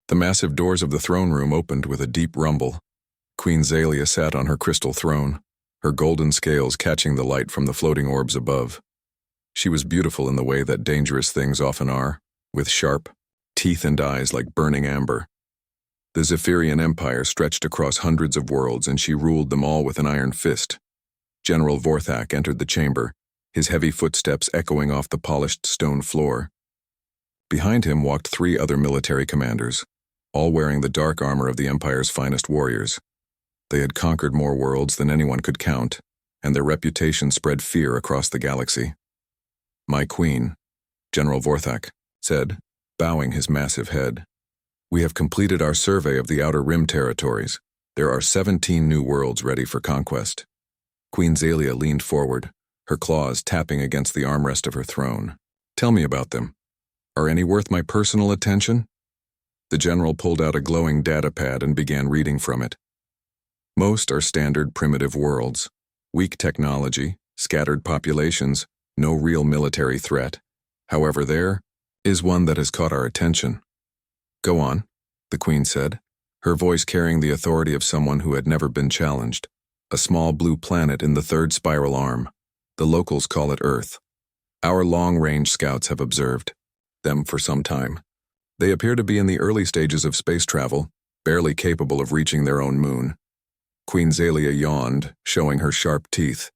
The massive doors of the throne room opened with a deep rumble. Queen Zalia sat on her crystal throne, her golden scales catching the light from the floating orbs above. She was beautiful in the way that dangerous things often are, with sharp teeth and eyes like burning amber. The Zephyrian Empire stretched across hundreds of worlds, and she ruled them all with an iron fist. General Vorthak entered the chamber, his heavy footsteps echoing off the polished stone floor. Behind him walked 3 other military commanders, all wearing the dark armor of the Empire's finest warriors. They had conquered more worlds than anyone could count, and their reputation spread fear across the galaxy. "My queen," General Vorthak said, bowing his massive head. "We have completed our survey of the Outer Rim territories. There are 17 new worlds ready for conquest." Queen Zalia leaned forward, her claws tapping against the armrest of her throne. "Tell me about them. Are any worth my personal attention?" The general pulled out a glowing datapad and began reading from it. "Most are standard primitive worlds. Weak technology, scattered populations, no real military threat. However, there is one that has caught our attention." "Go on," the queen said, her voice carrying the authority of someone who had never been challenged. "A small blue planet in the 3rd spiral arm. The locals call it Earth. Our long-range scouts have observed them for some time. They appear to be in the early stages of space travel, barely capable of reaching their own moon." Queen Zalia yawned, showing her sharp teeth.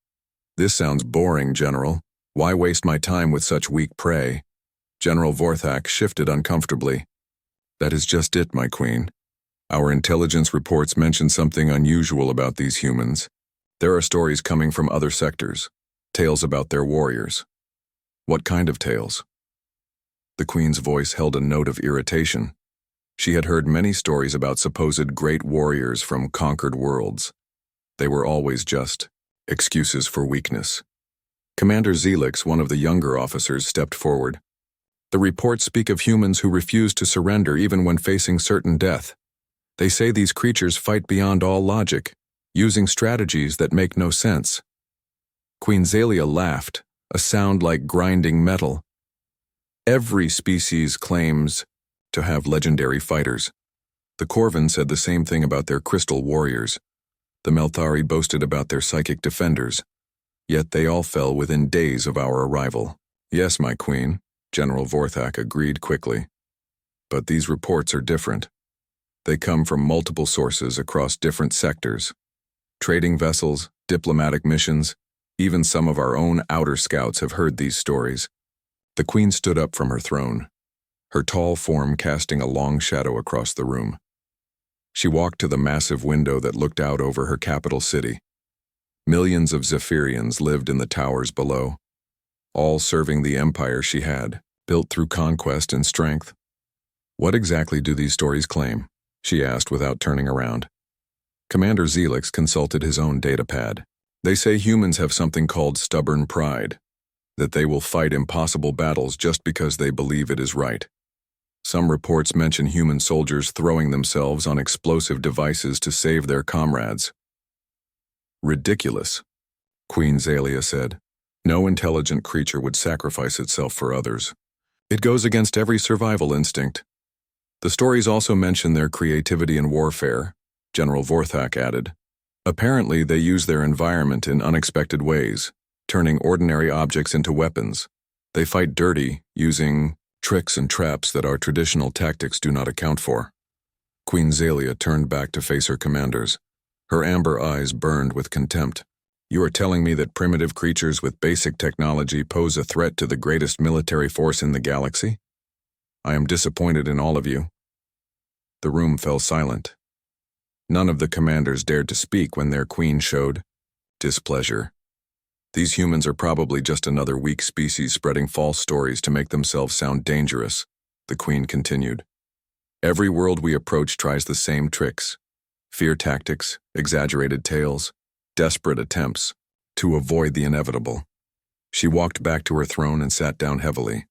"This sounds boring, General. Why waste my time with such weak prey?" General Vorthak shifted uncomfortably. "That is just it, my queen. Our intelligence reports mention something unusual about these humans. There are stories coming from other sectors, tales about their warriors." "What kind of tales?" The queen's voice held a note of irritation. She had heard many stories about supposed great warriors from conquered worlds. They were always just excuses for weakness. Commander Zelix, one of the younger officers, stepped forward. "The reports speak of humans who refuse to surrender even when facing certain death. They say these creatures fight beyond all logic, using strategies that make no sense." Queen Zalia laughed, a sound like grinding metal. "Every species claims to have legendary fighters. The Corvin said the same thing about their crystal warriors. The Melthari boasted about their psychic defenders. Yet they all fell within days of our arrival." "Yes, my queen," General Vorthak agreed quickly. "But these reports are different. They come from multiple sources across different sectors. Trading vessels, diplomatic missions, even some of our own outer scouts have heard these stories." The queen stood up from her throne, her tall form casting a long shadow across the room. She walked to the massive window that looked out over her capital city. Millions of Zephyrians lived in the towers below, all serving the empire she had, built through conquest and strength. "What exactly do these stories claim?" she asked without turning around. Commander Zelix consulted his own datapad. "They say humans have something called stubborn pride, that they will fight impossible battles just because they believe it is right. Some reports mention human soldiers throwing themselves on explosive devices to save their comrades." "Ridiculous," Queen Zalia said. "No intelligent creature would sacrifice itself for others. It goes against every survival instinct." "The stories also mention their creativity in warfare," General Vorthak added. "Apparently they use their environment in unexpected ways, turning ordinary objects into weapons. They fight dirty, using tricks and traps that our traditional tactics do not account for." Queen Zalia turned back to face her commanders. Her amber eyes burned with contempt. "You are telling me that primitive creatures with basic technology pose a threat to the greatest military force in the galaxy? I am disappointed in all of you." The room fell silent. None of the commanders dared to speak when their queen showed displeasure. "These humans are probably just another weak species spreading false stories to make themselves sound dangerous," the queen continued. "Every world we approach tries the same tricks. Fear tactics, exaggerated tales, desperate attempts to avoid the inevitable." She walked back to her throne and sat down heavily.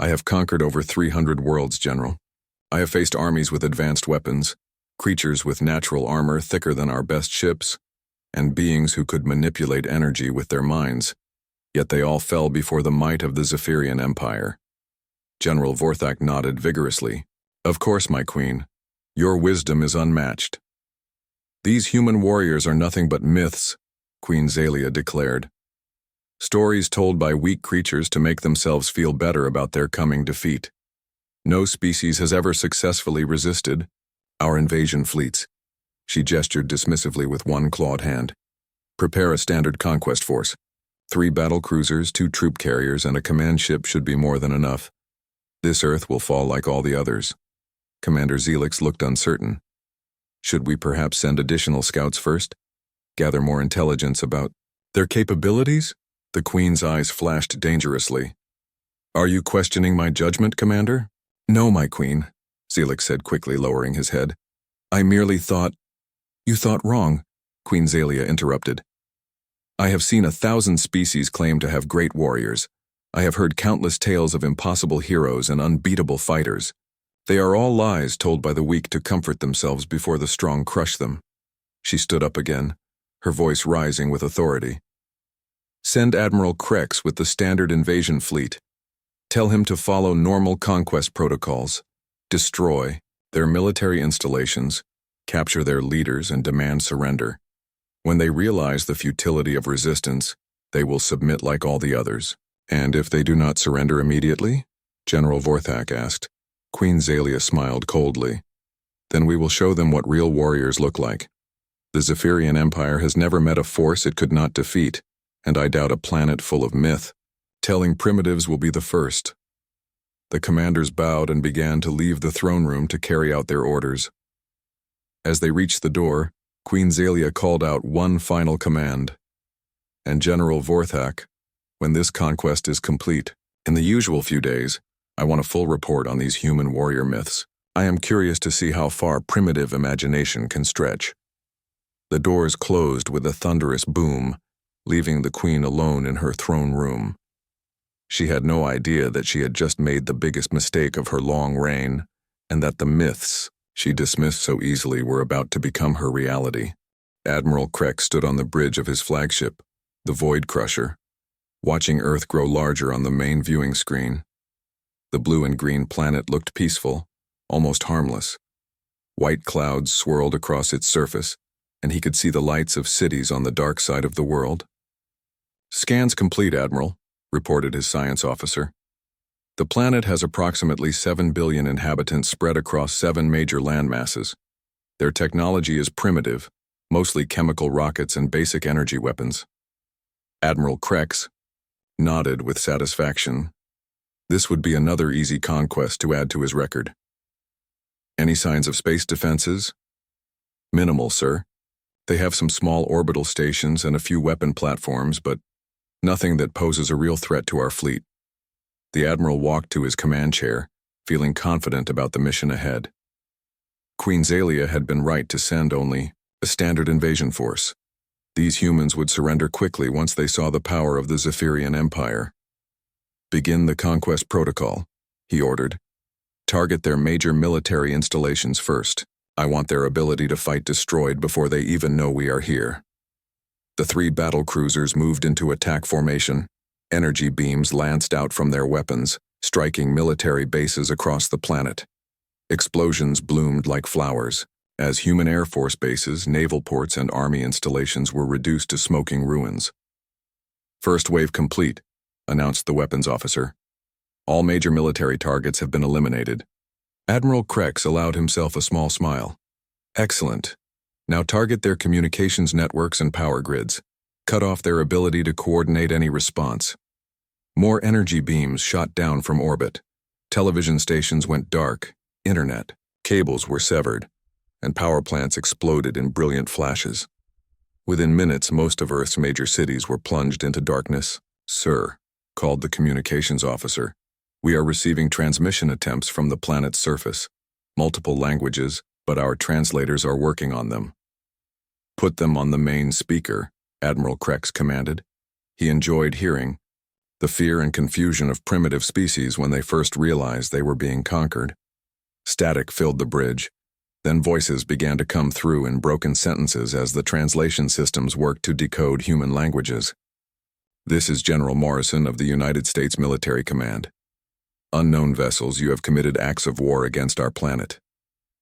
"I have conquered over 300 worlds, General. I have faced armies with advanced weapons, creatures with natural armor thicker than our best ships, and beings who could manipulate energy with their minds, yet they all fell before the might of the Zephyrian Empire." General Vorthak nodded vigorously. Of course, my queen. Your wisdom is unmatched. These human warriors are nothing but myths, Queen Zalia declared. Stories told by weak creatures to make themselves feel better about their coming defeat. No species has ever successfully resisted our invasion fleets. She gestured dismissively with one clawed hand. Prepare a standard conquest force. 3 battle cruisers, 2 troop carriers, and a command ship should be more than enough. This Earth will fall like all the others. Commander Zelix looked uncertain. Should we perhaps send additional scouts first? Gather more intelligence about their capabilities? The Queen's eyes flashed dangerously. Are you questioning my judgment, Commander? No, my Queen, Zelix said quickly, lowering his head. I merely thought... You thought wrong, Queen Zalia interrupted. I have seen 1,000 species claim to have great warriors. I have heard countless tales of impossible heroes and unbeatable fighters. They are all lies told by the weak to comfort themselves before the strong crush them. She stood up again, her voice rising with authority. Send Admiral Krex with the standard invasion fleet. Tell him to follow normal conquest protocols, destroy their military installations, capture their leaders, and demand surrender. When they realize the futility of resistance, they will submit like all the others. And if they do not surrender immediately? General Vorthak asked. Queen Zalia smiled coldly. Then we will show them what real warriors look like. The Zephyrian Empire has never met a force it could not defeat, and I doubt a planet full of myth. Telling primitives will be the first. The commanders bowed and began to leave the throne room to carry out their orders. As they reached the door, Queen Zalia called out one final command. And General Vorthak, when this conquest is complete, in the usual few days, I want a full report on these human warrior myths. I am curious to see how far primitive imagination can stretch. The doors closed with a thunderous boom, leaving the Queen alone in her throne room. She had no idea that she had just made the biggest mistake of her long reign, and that the myths she dismissed so easily were about to become her reality. Admiral Krex stood on the bridge of his flagship, the Void Crusher, watching Earth grow larger on the main viewing screen. The blue and green planet looked peaceful, almost harmless. White clouds swirled across its surface, and he could see the lights of cities on the dark side of the world. Scans complete, Admiral, reported his science officer. The planet has approximately 7 billion inhabitants spread across 7 major landmasses. Their technology is primitive, mostly chemical rockets and basic energy weapons. Admiral Krex nodded with satisfaction. This would be another easy conquest to add to his record. Any signs of space defenses? Minimal, sir. They have some small orbital stations and a few weapon platforms, but nothing that poses a real threat to our fleet. The Admiral walked to his command chair, feeling confident about the mission ahead. Queen Zalia had been right to send only a standard invasion force. These humans would surrender quickly once they saw the power of the Zephyrian Empire. Begin the conquest protocol, he ordered. Target their major military installations first. I want their ability to fight destroyed before they even know we are here. The 3 battle cruisers moved into attack formation. Energy beams lanced out from their weapons, striking military bases across the planet. Explosions bloomed like flowers, as human Air Force bases, naval ports, and army installations were reduced to smoking ruins. First wave complete, announced the weapons officer. All major military targets have been eliminated. Admiral Krex allowed himself a small smile. Excellent. Now target their communications networks and power grids. Cut off their ability to coordinate any response. More energy beams shot down from orbit. Television stations went dark, internet, cables were severed, and power plants exploded in brilliant flashes. Within minutes, most of Earth's major cities were plunged into darkness. Sir, called the communications officer, we are receiving transmission attempts from the planet's surface. Multiple languages, but our translators are working on them. Put them on the main speaker, Admiral Krex commanded. He enjoyed hearing the fear and confusion of primitive species when they first realized they were being conquered. Static filled the bridge. Then voices began to come through in broken sentences as the translation systems worked to decode human languages. This is General Morrison of the United States Military Command. Unknown vessels, you have committed acts of war against our planet.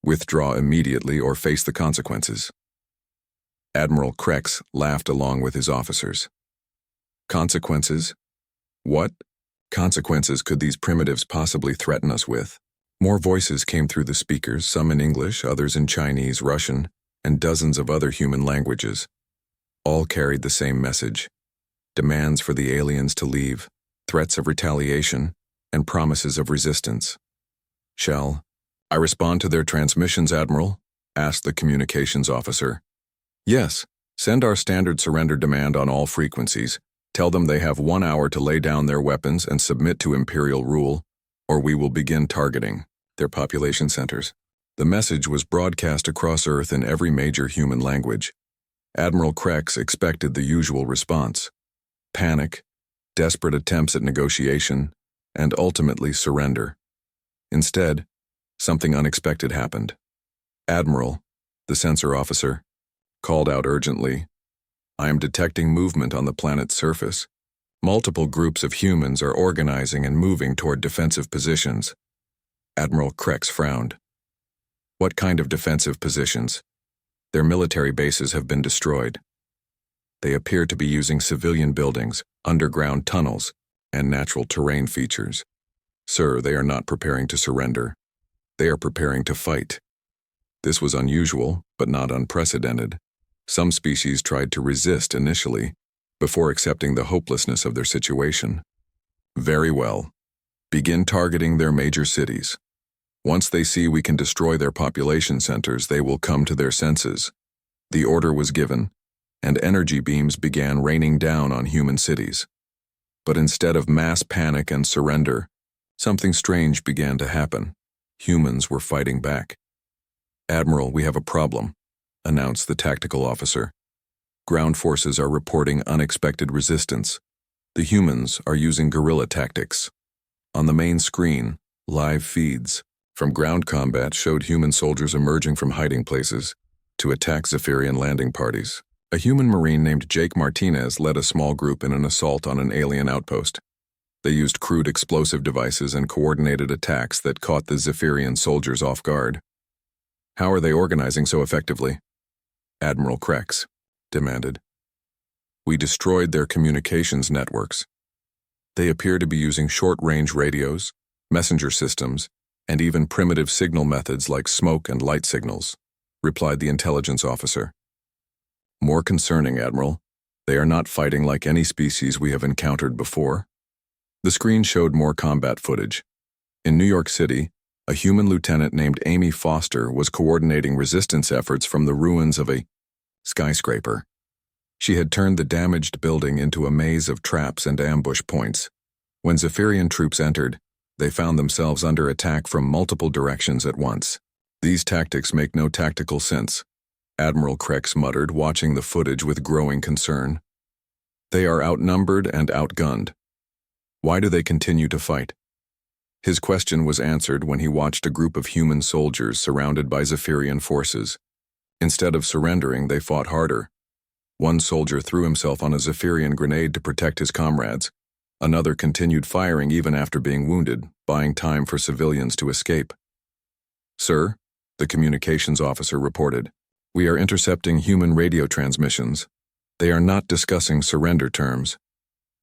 Withdraw immediately or face the consequences. Admiral Krex laughed along with his officers. Consequences? What consequences could these primitives possibly threaten us with? More voices came through the speakers, some in English, others in Chinese, Russian, and dozens of other human languages. All carried the same message: demands for the aliens to leave, threats of retaliation, and promises of resistance. Shall I respond to their transmissions, Admiral? Asked the communications officer. Yes, send our standard surrender demand on all frequencies. Tell them they have 1 hour to lay down their weapons and submit to Imperial rule, or we will begin targeting their population centers. The message was broadcast across Earth in every major human language. Admiral Krex expected the usual response: panic, desperate attempts at negotiation, and ultimately surrender. Instead, something unexpected happened. Admiral, the sensor officer, called out urgently, "I am detecting movement on the planet's surface. Multiple groups of humans are organizing and moving toward defensive positions." Admiral Krex frowned. What kind of defensive positions? Their military bases have been destroyed. They appear to be using civilian buildings, underground tunnels, and natural terrain features. Sir, they are not preparing to surrender. They are preparing to fight. This was unusual, but not unprecedented. Some species tried to resist initially, before accepting the hopelessness of their situation. Very well. Begin targeting their major cities. Once they see we can destroy their population centers, they will come to their senses. The order was given, and energy beams began raining down on human cities. But instead of mass panic and surrender, something strange began to happen. Humans were fighting back. "Admiral, we have a problem," announced the tactical officer. "Ground forces are reporting unexpected resistance. The humans are using guerrilla tactics." On the main screen, live feeds from ground combat showed human soldiers emerging from hiding places to attack Zephyrian landing parties. A human marine named Jake Martinez led a small group in an assault on an alien outpost. They used crude explosive devices and coordinated attacks that caught the Zephyrian soldiers off guard. "How are they organizing so effectively?" Admiral Krex demanded. "We destroyed their communications networks. They appear to be using short-range radios, messenger systems, and even primitive signal methods like smoke and light signals," replied the intelligence officer. "More concerning, Admiral, they are not fighting like any species we have encountered before." The screen showed more combat footage. In New York City, a human lieutenant named Amy Foster was coordinating resistance efforts from the ruins of a skyscraper. She had turned the damaged building into a maze of traps and ambush points. When Zephyrian troops entered, they found themselves under attack from multiple directions at once. "These tactics make no tactical sense," Admiral Krex muttered, watching the footage with growing concern. "They are outnumbered and outgunned. Why do they continue to fight?" His question was answered when he watched a group of human soldiers surrounded by Zephyrian forces. Instead of surrendering, they fought harder. One soldier threw himself on a Zephyrian grenade to protect his comrades. Another continued firing even after being wounded, buying time for civilians to escape. "Sir," the communications officer reported, "we are intercepting human radio transmissions. They are not discussing surrender terms.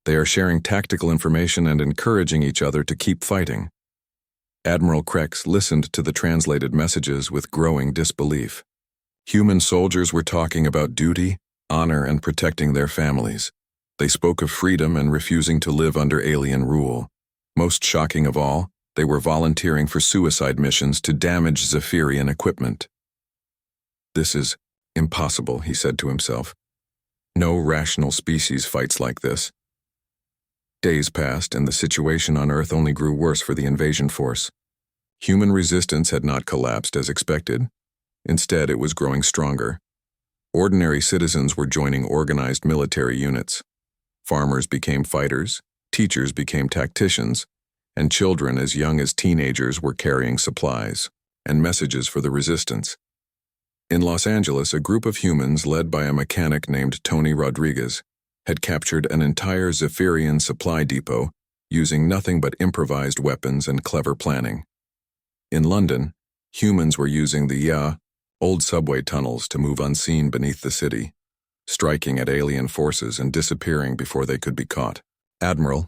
They are sharing tactical information and encouraging each other to keep fighting." Admiral Krex listened to the translated messages with growing disbelief. Human soldiers were talking about duty, honor, and protecting their families. They spoke of freedom and refusing to live under alien rule. Most shocking of all, they were volunteering for suicide missions to damage Zephyrian equipment. "This is impossible," he said to himself. "No rational species fights like this." Days passed, and the situation on Earth only grew worse for the invasion force. Human resistance had not collapsed as expected. Instead, it was growing stronger. Ordinary citizens were joining organized military units. Farmers became fighters, teachers became tacticians, and children as young as teenagers were carrying supplies and messages for the resistance. In Los Angeles, a group of humans led by a mechanic named Tony Rodriguez had captured an entire Zephyrian supply depot using nothing but improvised weapons and clever planning. In London, humans were using the old subway tunnels to move unseen beneath the city, striking at alien forces and disappearing before they could be caught. "Admiral,"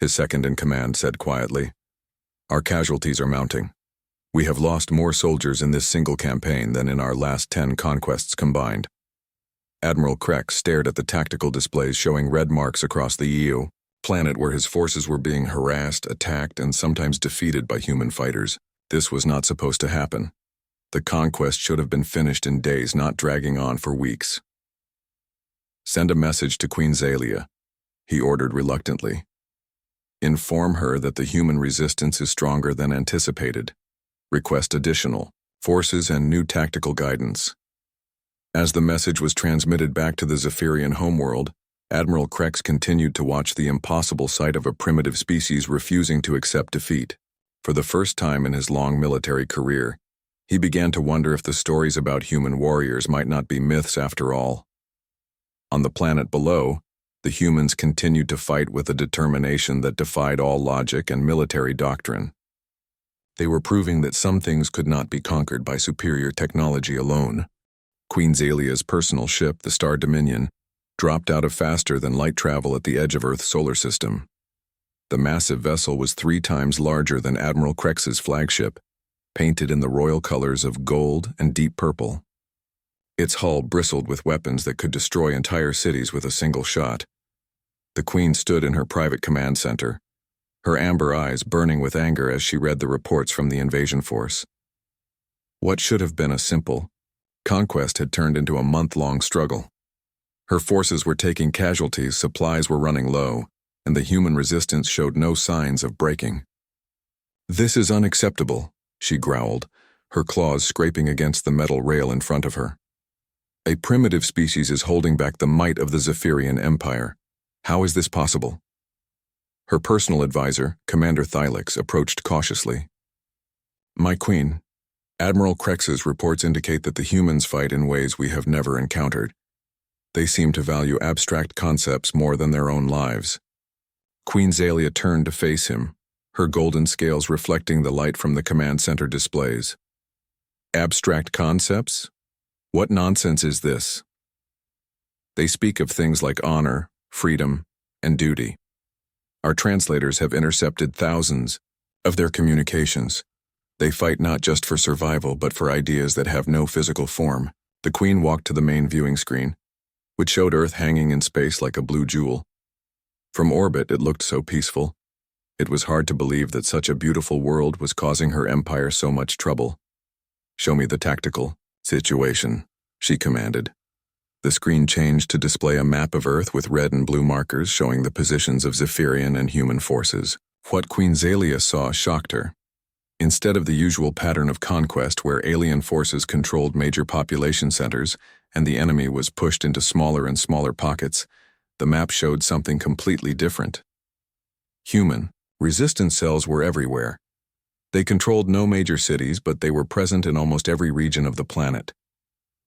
his second-in-command said quietly, "our casualties are mounting. We have lost more soldiers in this single campaign than in our last 10 conquests combined." Admiral Krex stared at the tactical displays showing red marks across the EU planet where his forces were being harassed, attacked, and sometimes defeated by human fighters. This was not supposed to happen. The conquest should have been finished in days, not dragging on for weeks. "Send a message to Queen Zalia," he ordered reluctantly. "Inform her that the human resistance is stronger than anticipated. Request additional forces and new tactical guidance." As the message was transmitted back to the Zephyrian homeworld, Admiral Krex continued to watch the impossible sight of a primitive species refusing to accept defeat. For the first time in his long military career, he began to wonder if the stories about human warriors might not be myths after all. On the planet below, the humans continued to fight with a determination that defied all logic and military doctrine. They were proving that some things could not be conquered by superior technology alone. Queen Zalia's personal ship, the Star Dominion, dropped out of faster-than-light travel at the edge of Earth's solar system. The massive vessel was 3 times larger than Admiral Krex's flagship, painted in the royal colors of gold and deep purple. Its hull bristled with weapons that could destroy entire cities with a single shot. The Queen stood in her private command center, her amber eyes burning with anger as she read the reports from the invasion force. What should have been a simple conquest had turned into a month-long struggle. Her forces were taking casualties, supplies were running low, and the human resistance showed no signs of breaking. "This is unacceptable," she growled, her claws scraping against the metal rail in front of her. "A primitive species is holding back the might of the Zephyrian Empire. How is this possible?" Her personal advisor, Commander Thylix, approached cautiously. "My queen, Admiral Krex's reports indicate that the humans fight in ways we have never encountered. They seem to value abstract concepts more than their own lives." Queen Zalia turned to face him, her golden scales reflecting the light from the command center displays. "Abstract concepts? What nonsense is this?" "They speak of things like honor, freedom, and duty. Our translators have intercepted thousands of their communications. They fight not just for survival, but for ideas that have no physical form." The Queen walked to the main viewing screen, which showed Earth hanging in space like a blue jewel. From orbit, it looked so peaceful. It was hard to believe that such a beautiful world was causing her empire so much trouble. "Show me the tactical situation," she commanded. The screen changed to display a map of Earth with red and blue markers showing the positions of Zephyrian and human forces. What Queen Zalia saw shocked her. Instead of the usual pattern of conquest where alien forces controlled major population centers and the enemy was pushed into smaller and smaller pockets, the map showed something completely different. Human resistance cells were everywhere. They controlled no major cities, but they were present in almost every region of the planet.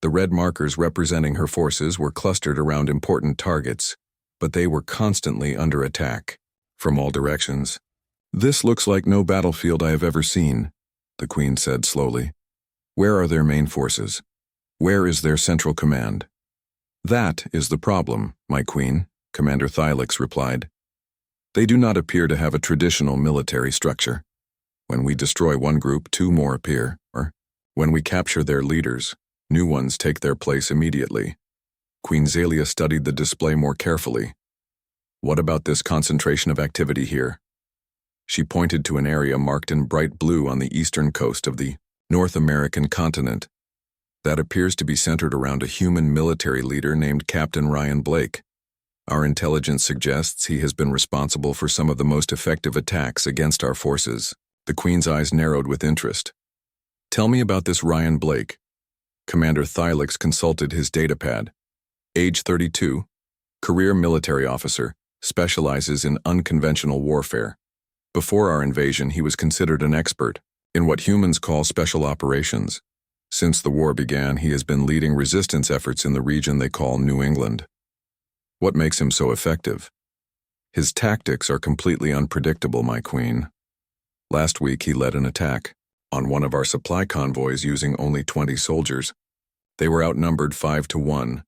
The red markers representing her forces were clustered around important targets, but they were constantly under attack from all directions. "This looks like no battlefield I have ever seen," the Queen said slowly. "Where are their main forces? Where is their central command?" "That is the problem, my Queen," Commander Thylix replied. "They do not appear to have a traditional military structure. When we destroy one group, 2 more appear, or when we capture their leaders, new ones take their place immediately." Queen Zalia studied the display more carefully. "What about this concentration of activity here?" She pointed to an area marked in bright blue on the eastern coast of the North American continent. "That appears to be centered around a human military leader named Captain Ryan Blake. Our intelligence suggests he has been responsible for some of the most effective attacks against our forces." The Queen's eyes narrowed with interest. "Tell me about this Ryan Blake." Commander Thylix consulted his datapad. Age 32, career military officer, specializes in unconventional warfare. Before our invasion, he was considered an expert in what humans call special operations. Since the war began, he has been leading resistance efforts in the region they call New England. "What makes him so effective?" His tactics are completely unpredictable, my queen. Last week he led an attack on one of our supply convoys using only 20 soldiers. They were outnumbered 5-1,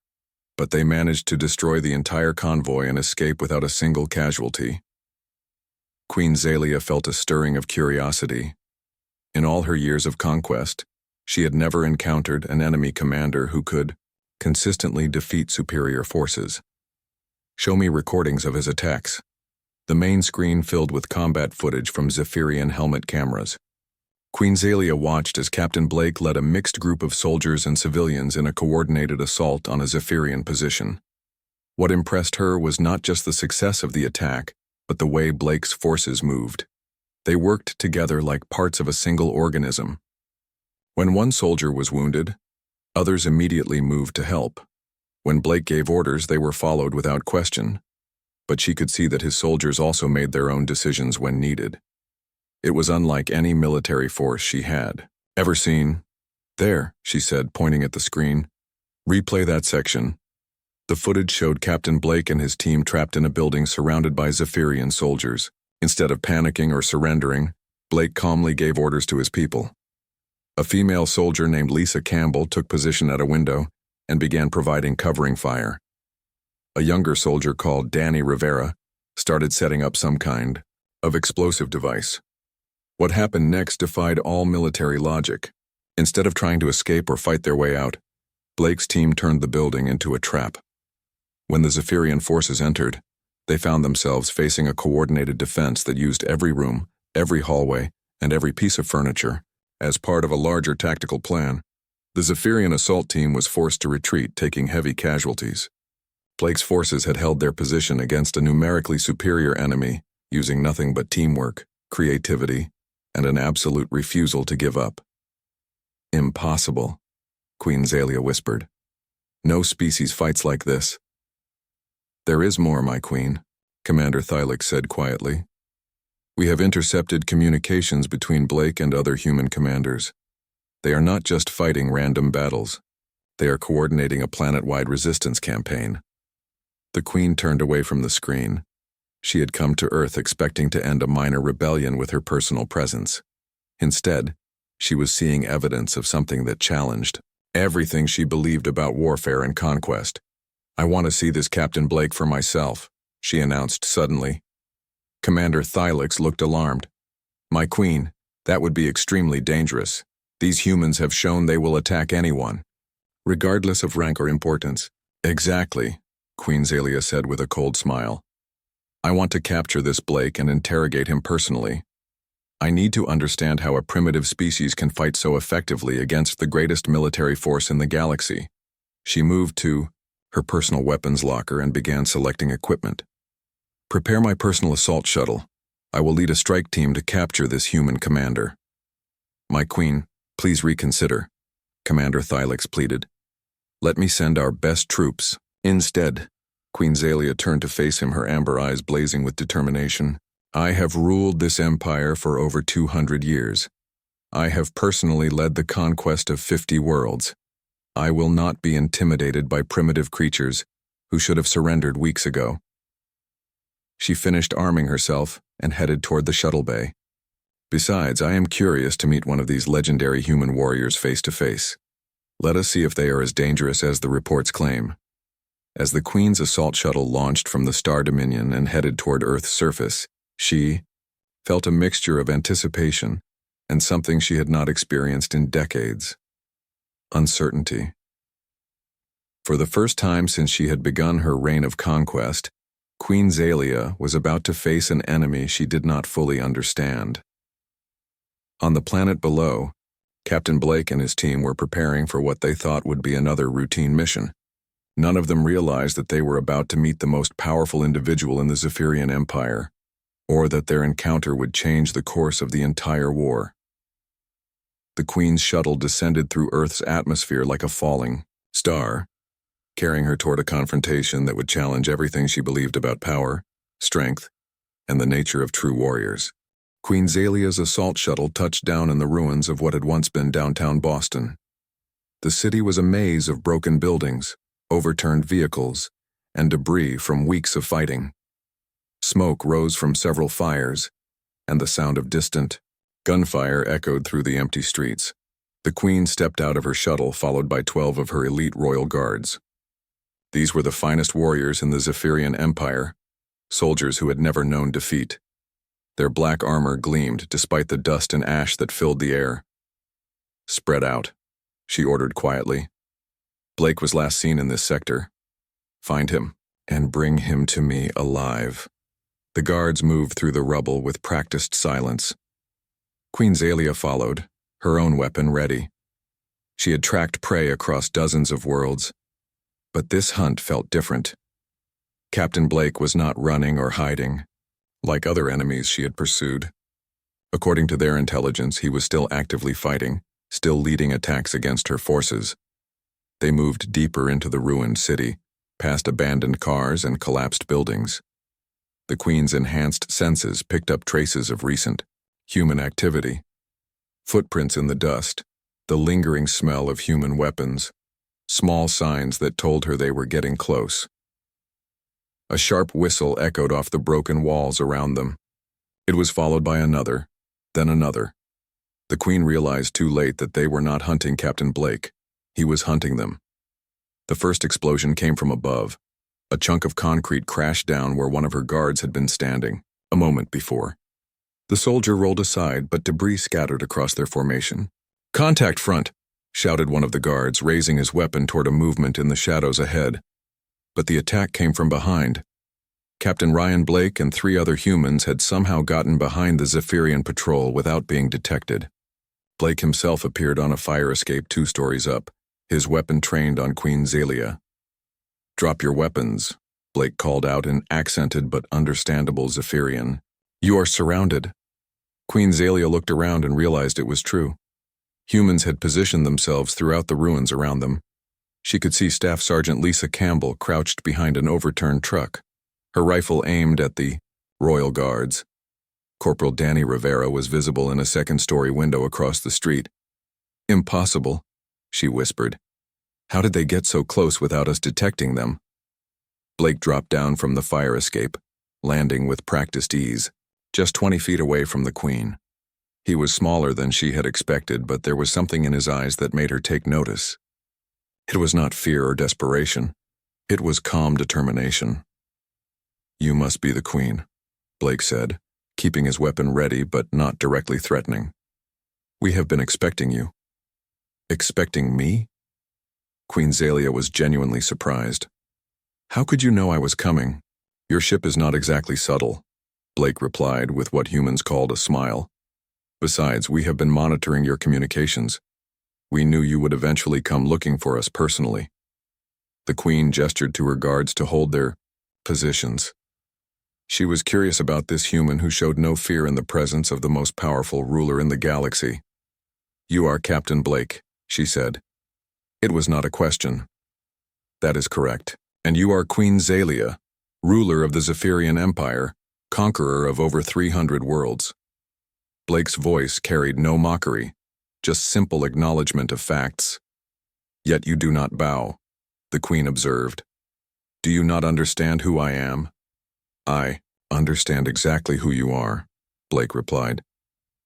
but they managed to destroy the entire convoy and escape without a single casualty. Queen Zalia felt a stirring of curiosity. In all her years of conquest, she had never encountered an enemy commander who could consistently defeat superior forces. Show me recordings of his attacks. The main screen filled with combat footage from Zephyrian helmet cameras. Queen Zalia watched as Captain Blake led a mixed group of soldiers and civilians in a coordinated assault on a Zephyrian position. What impressed her was not just the success of the attack, but the way Blake's forces moved. They worked together like parts of a single organism. When one soldier was wounded, others immediately moved to help. When Blake gave orders, they were followed without question. But she could see that his soldiers also made their own decisions when needed. It was unlike any military force she had ever seen. There, she said, pointing at the screen. Replay that section. The footage showed Captain Blake and his team trapped in a building surrounded by Zephyrian soldiers. Instead of panicking or surrendering, Blake calmly gave orders to his people. A female soldier named Lisa Campbell took position at a window and began providing covering fire. A younger soldier called Danny Rivera started setting up some kind of explosive device. What happened next defied all military logic. Instead of trying to escape or fight their way out, Blake's team turned the building into a trap. When the Zephyrian forces entered, they found themselves facing a coordinated defense that used every room, every hallway, and every piece of furniture as part of a larger tactical plan. The Zephyrian assault team was forced to retreat, taking heavy casualties. Blake's forces had held their position against a numerically superior enemy, using nothing but teamwork, creativity, and an absolute refusal to give up. Impossible, Queen Zalia whispered. No species fights like this. There is more, my queen, Commander Thylix said quietly. We have intercepted communications between Blake and other human commanders. They are not just fighting random battles. They are coordinating a planet-wide resistance campaign. The queen turned away from the screen. She had come to Earth expecting to end a minor rebellion with her personal presence. Instead, she was seeing evidence of something that challenged everything she believed about warfare and conquest. I want to see this Captain Blake for myself, she announced suddenly. Commander Thylix looked alarmed. My queen, that would be extremely dangerous. These humans have shown they will attack anyone, regardless of rank or importance. Exactly, Queen Zalia said with a cold smile. I want to capture this Blake and interrogate him personally. I need to understand how a primitive species can fight so effectively against the greatest military force in the galaxy. She moved to her personal weapons locker and began selecting equipment. Prepare my personal assault shuttle. I will lead a strike team to capture this human commander. My queen, please reconsider, Commander Thylix pleaded. Let me send our best troops. Instead, Queen Zalia turned to face him, her amber eyes blazing with determination. I have ruled this empire for over 200 years. I have personally led the conquest of 50 worlds. I will not be intimidated by primitive creatures who should have surrendered weeks ago. She finished arming herself and headed toward the shuttle bay. Besides, I am curious to meet one of these legendary human warriors face to face. Let us see if they are as dangerous as the reports claim. As the Queen's assault shuttle launched from the Star Dominion and headed toward Earth's surface, she felt a mixture of anticipation and something she had not experienced in decades. Uncertainty. For the first time since she had begun her reign of conquest, Queen Zalia was about to face an enemy she did not fully understand. On the planet below, Captain Blake and his team were preparing for what they thought would be another routine mission. None of them realized that they were about to meet the most powerful individual in the Zephyrian Empire, or that their encounter would change the course of the entire war. The Queen's shuttle descended through Earth's atmosphere like a falling star, carrying her toward a confrontation that would challenge everything she believed about power, strength, and the nature of true warriors. Queen Zalia's assault shuttle touched down in the ruins of what had once been downtown Boston. The city was a maze of broken buildings, overturned vehicles, and debris from weeks of fighting. Smoke rose from several fires, and the sound of distant gunfire echoed through the empty streets. The Queen stepped out of her shuttle, followed by 12 of her elite royal guards. These were the finest warriors in the Zephyrian Empire, soldiers who had never known defeat. Their black armor gleamed despite the dust and ash that filled the air. "Spread out," she ordered quietly. "Blake was last seen in this sector. Find him, and bring him to me alive." The guards moved through the rubble with practiced silence. Queen Zalia followed, her own weapon ready. She had tracked prey across dozens of worlds, but this hunt felt different. Captain Blake was not running or hiding, like other enemies she had pursued. According to their intelligence, he was still actively fighting, still leading attacks against her forces. They moved deeper into the ruined city, past abandoned cars and collapsed buildings. The Queen's enhanced senses picked up traces of recent human activity. Footprints in the dust, the lingering smell of human weapons, small signs that told her they were getting close. A sharp whistle echoed off the broken walls around them. It was followed by another, then another. The Queen realized too late that they were not hunting Captain Blake. He was hunting them. The first explosion came from above. A chunk of concrete crashed down where one of her guards had been standing, a moment before. The soldier rolled aside, but debris scattered across their formation. "Contact front!" shouted one of the guards, raising his weapon toward a movement in the shadows ahead. But the attack came from behind. Captain Ryan Blake and 3 other humans had somehow gotten behind the Zephyrian patrol without being detected. Blake himself appeared on a fire escape 2 stories up, his weapon trained on Queen Zalia. "Drop your weapons," Blake called out in accented but understandable Zephyrian. "You are surrounded." Queen Zalia looked around and realized it was true. Humans had positioned themselves throughout the ruins around them. She could see Staff Sergeant Lisa Campbell crouched behind an overturned truck, her rifle aimed at the Royal Guards. Corporal Danny Rivera was visible in a second-story window across the street. "Impossible," she whispered. "How did they get so close without us detecting them?" Blake dropped down from the fire escape, landing with practiced ease, just 20 feet away from the Queen. He was smaller than she had expected, but there was something in his eyes that made her take notice. It was not fear or desperation. It was calm determination. "You must be the Queen," Blake said, keeping his weapon ready but not directly threatening. "We have been expecting you." "Expecting me?" Queen Zalia was genuinely surprised. "How could you know I was coming?" "Your ship is not exactly subtle," Blake replied with what humans called a smile. "Besides, we have been monitoring your communications. We knew you would eventually come looking for us personally." The Queen gestured to her guards to hold their positions. She was curious about this human who showed no fear in the presence of the most powerful ruler in the galaxy. "You are Captain Blake," she said. It was not a question. "That is correct. And you are Queen Zalia, ruler of the Zephyrian Empire, conqueror of over 300 worlds." Blake's voice carried no mockery, just simple acknowledgement of facts. "Yet you do not bow," the Queen observed. "Do you not understand who I am?" "I understand exactly who you are," Blake replied.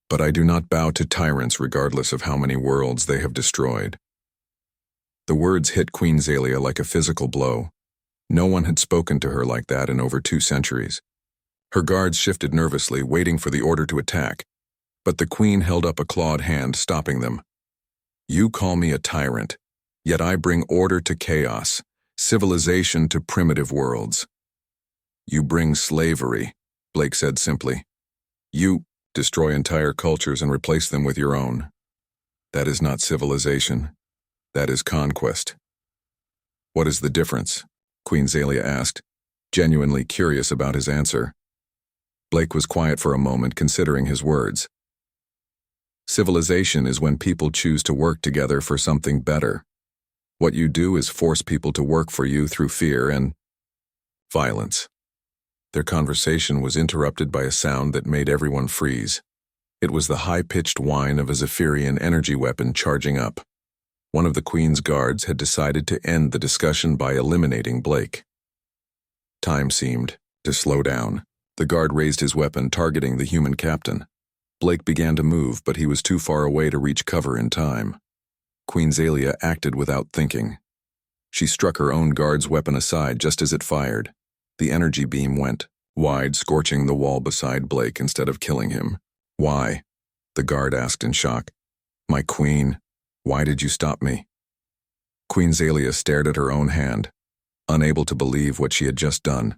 "But I do not bow to tyrants regardless of how many worlds they have destroyed." The words hit Queen Zalia like a physical blow. No one had spoken to her like that in over 2 centuries. Her guards shifted nervously, waiting for the order to attack, but the Queen held up a clawed hand, stopping them. "You call me a tyrant, yet I bring order to chaos, civilization to primitive worlds." "You bring slavery," Blake said simply. "You destroy entire cultures and replace them with your own. That is not civilization. That is conquest." "What is the difference?" Queen Zalia asked, genuinely curious about his answer. Blake was quiet for a moment, considering his words. "Civilization is when people choose to work together for something better. What you do is force people to work for you through fear and violence." Their conversation was interrupted by a sound that made everyone freeze. It was the high-pitched whine of a Zephyrian energy weapon charging up. One of the Queen's guards had decided to end the discussion by eliminating Blake. Time seemed to slow down. The guard raised his weapon, targeting the human captain. Blake began to move, but he was too far away to reach cover in time. Queen Zalia acted without thinking. She struck her own guard's weapon aside just as it fired. The energy beam went wide, scorching the wall beside Blake instead of killing him. "Why?" the guard asked in shock. "My queen, why did you stop me?" Queen Zalia stared at her own hand, unable to believe what she had just done.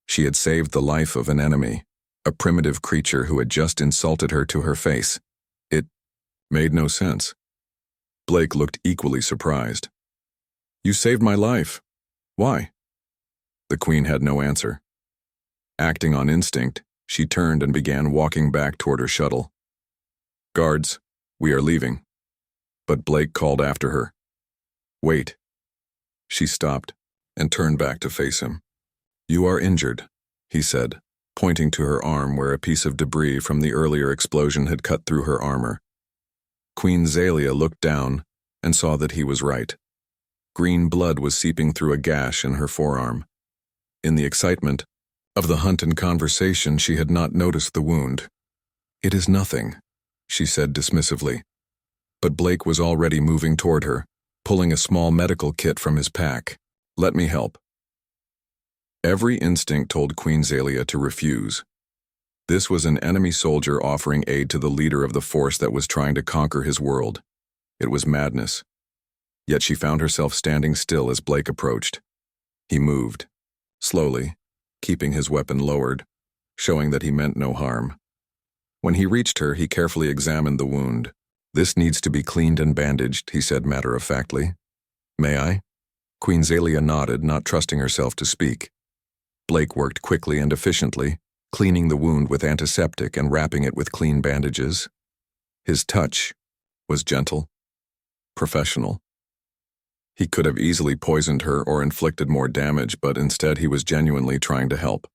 She had saved the life of an enemy, a primitive creature who had just insulted her to her face. It made no sense. Blake looked equally surprised. "You saved my life. Why?" The queen had no answer. Acting on instinct, she turned and began walking back toward her shuttle. "Guards, we are leaving." But Blake called after her. "Wait." She stopped and turned back to face him. "You are injured," he said, pointing to her arm where a piece of debris from the earlier explosion had cut through her armor. Queen Zalia looked down and saw that he was right. Green blood was seeping through a gash in her forearm. In the excitement of the hunt and conversation, she had not noticed the wound. "It is nothing," she said dismissively. But Blake was already moving toward her, pulling a small medical kit from his pack. "Let me help." Every instinct told Queen Zalia to refuse. This was an enemy soldier offering aid to the leader of the force that was trying to conquer his world. It was madness. Yet she found herself standing still as Blake approached. He moved, slowly, keeping his weapon lowered, showing that he meant no harm. When he reached her, he carefully examined the wound. "This needs to be cleaned and bandaged," he said matter-of-factly. "May I?" Queen Zalia nodded, not trusting herself to speak. Blake worked quickly and efficiently, cleaning the wound with antiseptic and wrapping it with clean bandages. His touch was gentle, professional. He could have easily poisoned her or inflicted more damage, but instead he was genuinely trying to help.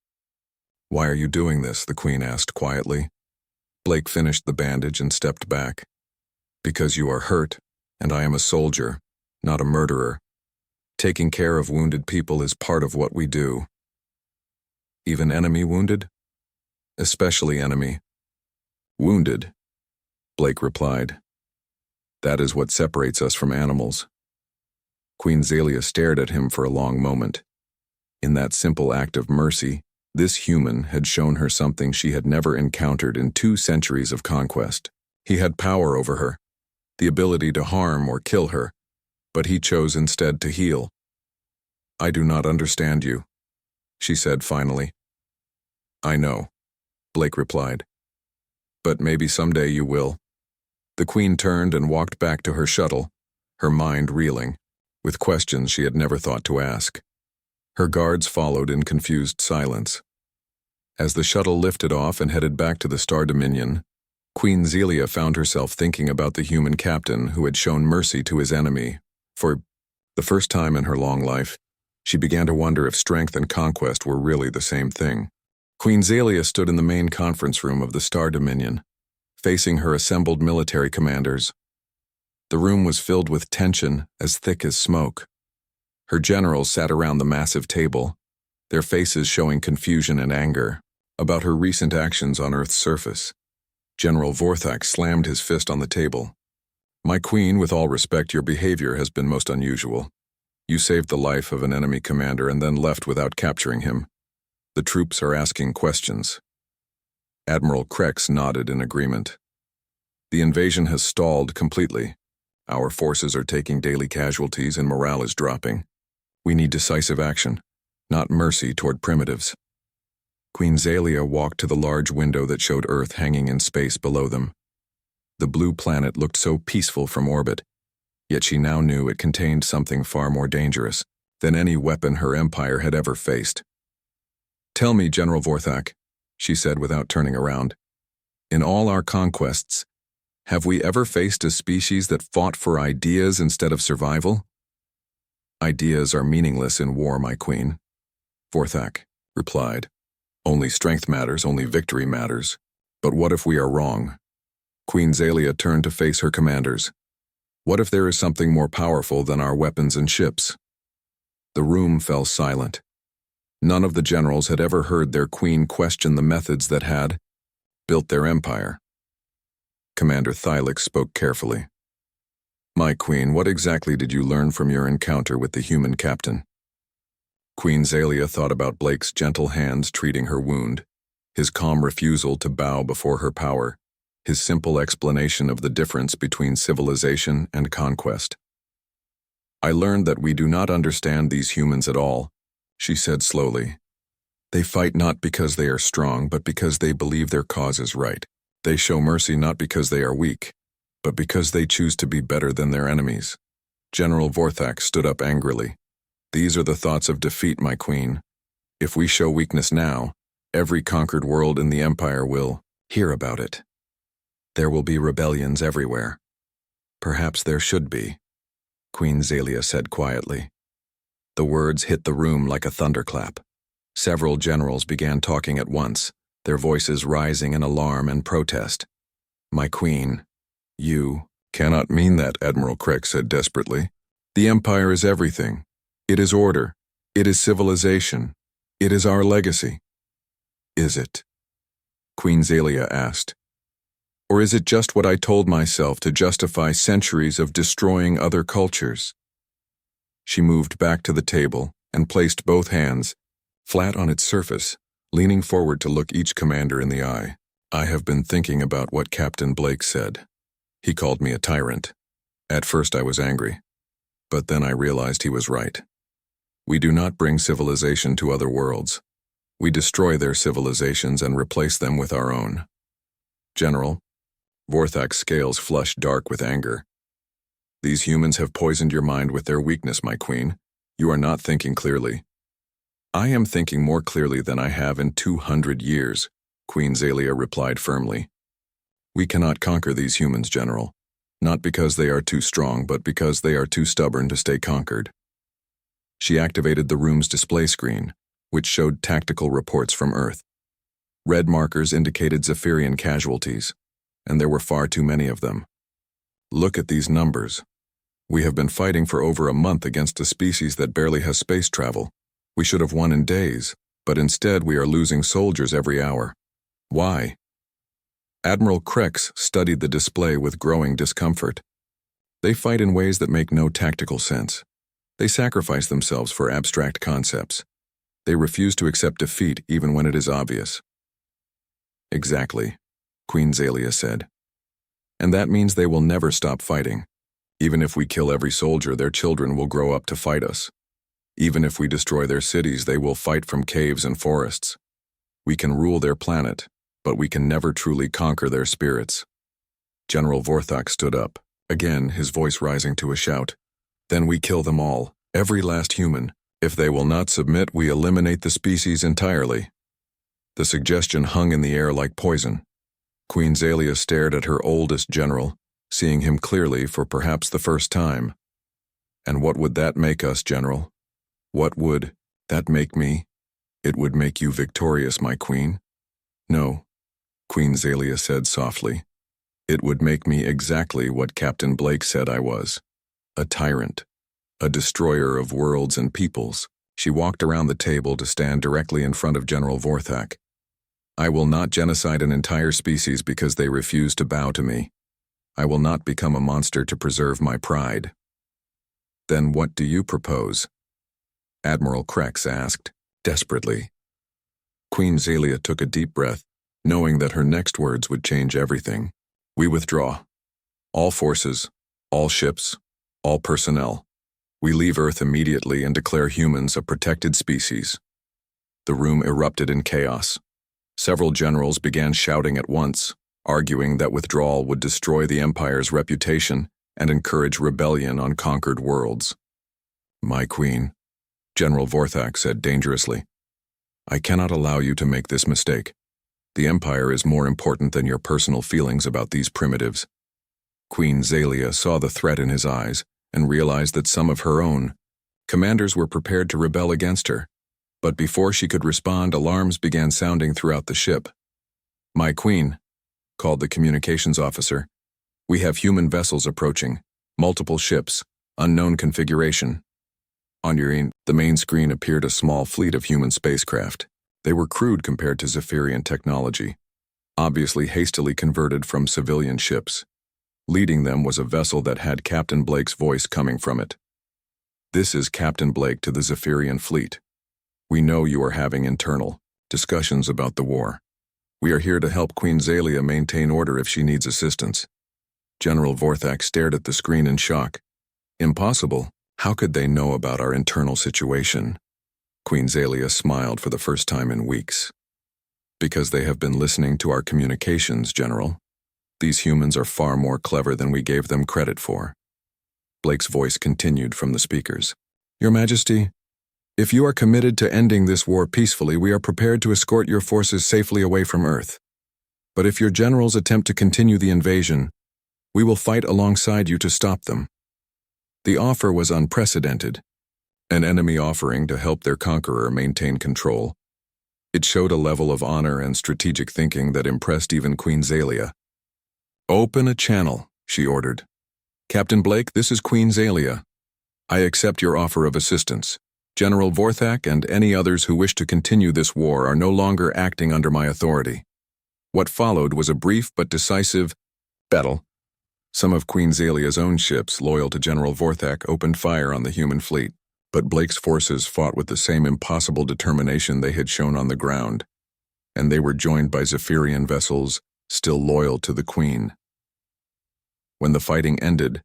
"Why are you doing this?" the queen asked quietly. Blake finished the bandage and stepped back. "Because you are hurt, and I am a soldier, not a murderer. Taking care of wounded people is part of what we do." "Even enemy wounded?" "Especially enemy." "Wounded," Blake replied. "That is what separates us from animals." Queen Zalia stared at him for a long moment. In that simple act of mercy, this human had shown her something she had never encountered in 2 centuries of conquest. He had power over her, the ability to harm or kill her, but he chose instead to heal. "I do not understand you," she said finally. "I know," Blake replied. "But maybe someday you will." The queen turned and walked back to her shuttle, her mind reeling, with questions she had never thought to ask. Her guards followed in confused silence. As the shuttle lifted off and headed back to the Star Dominion, Queen Zalia found herself thinking about the human captain who had shown mercy to his enemy. For the first time in her long life, she began to wonder if strength and conquest were really the same thing. Queen Zalia stood in the main conference room of the Star Dominion, facing her assembled military commanders. The room was filled with tension as thick as smoke. Her generals sat around the massive table, their faces showing confusion and anger about her recent actions on Earth's surface. General Vorthak slammed his fist on the table. "My queen, with all respect, your behavior has been most unusual. You saved the life of an enemy commander and then left without capturing him. The troops are asking questions." Admiral Krex nodded in agreement. "The invasion has stalled completely. Our forces are taking daily casualties and morale is dropping. We need decisive action, not mercy toward primitives." Queen Zalia walked to the large window that showed Earth hanging in space below them. The blue planet looked so peaceful from orbit, yet she now knew it contained something far more dangerous than any weapon her empire had ever faced. "Tell me, General Vorthak," she said without turning around, "in all our conquests, have we ever faced a species that fought for ideas instead of survival?" "Ideas are meaningless in war, my queen," Vorthak replied. "Only strength matters, only victory matters. But what if we are wrong?" Queen Zalia turned to face her commanders. "What if there is something more powerful than our weapons and ships?" The room fell silent. None of the generals had ever heard their queen question the methods that had built their empire. Commander Thylix spoke carefully. "My queen, what exactly did you learn from your encounter with the human captain?" Queen Zalia thought about Blake's gentle hands treating her wound, his calm refusal to bow before her power, his simple explanation of the difference between civilization and conquest. "I learned that we do not understand these humans at all," she said slowly. "They fight not because they are strong, but because they believe their cause is right. They show mercy not because they are weak, but because they choose to be better than their enemies." General Vorthak stood up angrily. "These are the thoughts of defeat, my queen. If we show weakness now, every conquered world in the Empire will hear about it. There will be rebellions everywhere." "Perhaps there should be," Queen Zalia said quietly. The words hit the room like a thunderclap. Several generals began talking at once, their voices rising in alarm and protest. "My queen, you cannot mean that," Admiral Kreck said desperately. "The Empire is everything. It is order. It is civilization. It is our legacy." "Is it?" Queen Zalia asked. "Or is it just what I told myself to justify centuries of destroying other cultures?" She moved back to the table and placed both hands, flat on its surface, leaning forward to look each commander in the eye. "I have been thinking about what Captain Blake said. He called me a tyrant. At first I was angry, but then I realized he was right. We do not bring civilization to other worlds. We destroy their civilizations and replace them with our own." "General," Vorthak's scales flushed dark with anger. "These humans have poisoned your mind with their weakness, my queen. You are not thinking clearly." "I am thinking more clearly than I have in 200 years, Queen Zalia replied firmly. "We cannot conquer these humans, General. Not because they are too strong, but because they are too stubborn to stay conquered." She activated the room's display screen, which showed tactical reports from Earth. Red markers indicated Zephyrian casualties, and there were far too many of them. "Look at these numbers. We have been fighting for over a month against a species that barely has space travel. We should have won in days, but instead we are losing soldiers every hour. Why?" Admiral Krex studied the display with growing discomfort. "They fight in ways that make no tactical sense. They sacrifice themselves for abstract concepts. They refuse to accept defeat even when it is obvious." "Exactly," Queen Zalia said. "And that means they will never stop fighting. Even if we kill every soldier, their children will grow up to fight us. Even if we destroy their cities, they will fight from caves and forests. We can rule their planet, but we can never truly conquer their spirits." General Vorthak stood up, again his voice rising to a shout. "Then we kill them all, every last human. If they will not submit, we eliminate the species entirely." The suggestion hung in the air like poison. Queen Zalia stared at her oldest general, seeing him clearly for perhaps the first time. "And what would that make us, General? What would that make me?" "It would make you victorious, my queen." "No," Queen Zalia said softly. "It would make me exactly what Captain Blake said I was. A tyrant. A destroyer of worlds and peoples." She walked around the table to stand directly in front of General Vorthak. "I will not genocide an entire species because they refuse to bow to me. I will not become a monster to preserve my pride." "Then what do you propose?" Admiral Krex asked, desperately. Queen Zalia took a deep breath, knowing that her next words would change everything. "We withdraw. All forces, all ships, all personnel. We leave Earth immediately and declare humans a protected species." The room erupted in chaos. Several generals began shouting at once, arguing that withdrawal would destroy the Empire's reputation and encourage rebellion on conquered worlds. "My queen," General Vorthak said dangerously, "I cannot allow you to make this mistake. The Empire is more important than your personal feelings about these primitives." Queen Zalia saw the threat in his eyes and realized that some of her own commanders were prepared to rebel against her. But before she could respond, alarms began sounding throughout the ship. "My queen," called the communications officer, "we have human vessels approaching, multiple ships, unknown configuration." On the main screen appeared a small fleet of human spacecraft. They were crude compared to Zephyrian technology, obviously hastily converted from civilian ships. Leading them was a vessel that had Captain Blake's voice coming from it. "This is Captain Blake to the Zephyrian fleet. We know you are having internal discussions about the war. We are here to help Queen Zalia maintain order if she needs assistance." General Vorthak stared at the screen in shock. "Impossible. How could they know about our internal situation?" Queen Zalia smiled for the first time in weeks. "Because they have been listening to our communications, General. These humans are far more clever than we gave them credit for." Blake's voice continued from the speakers. "Your Majesty, if you are committed to ending this war peacefully, we are prepared to escort your forces safely away from Earth. But if your generals attempt to continue the invasion, we will fight alongside you to stop them." The offer was unprecedented, an enemy offering to help their conqueror maintain control. It showed a level of honor and strategic thinking that impressed even Queen Zalia. "Open a channel," she ordered. "Captain Blake, this is Queen Zalia. I accept your offer of assistance. General Vorthak and any others who wish to continue this war are no longer acting under my authority." What followed was a brief but decisive battle. Some of Queen Zalia's own ships, loyal to General Vorthak, opened fire on the human fleet, but Blake's forces fought with the same impossible determination they had shown on the ground, and they were joined by Zephyrian vessels still loyal to the Queen. When the fighting ended,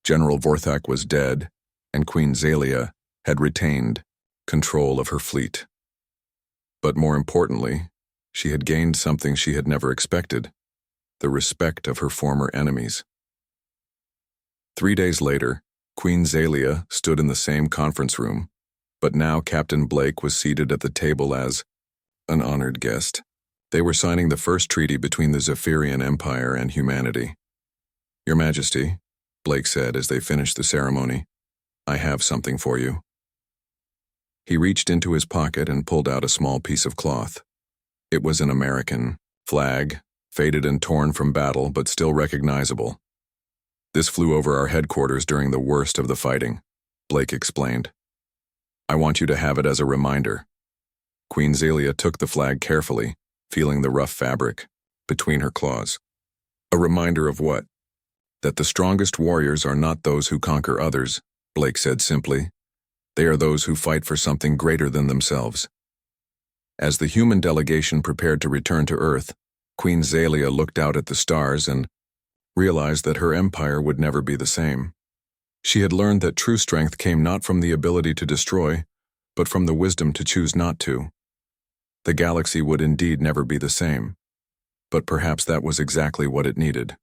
General Vorthak was dead, and Queen Zalia had retained control of her fleet. But more importantly, she had gained something she had never expected: the respect of her former enemies. 3 days later, Queen Zalia stood in the same conference room, but now Captain Blake was seated at the table as an honored guest. They were signing the first treaty between the Zephyrian Empire and humanity. "Your Majesty," Blake said as they finished the ceremony, "I have something for you." He reached into his pocket and pulled out a small piece of cloth. It was an American flag, faded and torn from battle, but still recognizable. "This flew over our headquarters during the worst of the fighting," Blake explained. "I want you to have it as a reminder." Queen Zalia took the flag carefully, feeling the rough fabric between her claws. "A reminder of what?" "That the strongest warriors are not those who conquer others," Blake said simply. "They are those who fight for something greater than themselves." As the human delegation prepared to return to Earth, Queen Zalia looked out at the stars and realized that her empire would never be the same. She had learned that true strength came not from the ability to destroy, but from the wisdom to choose not to. The galaxy would indeed never be the same, but perhaps that was exactly what it needed.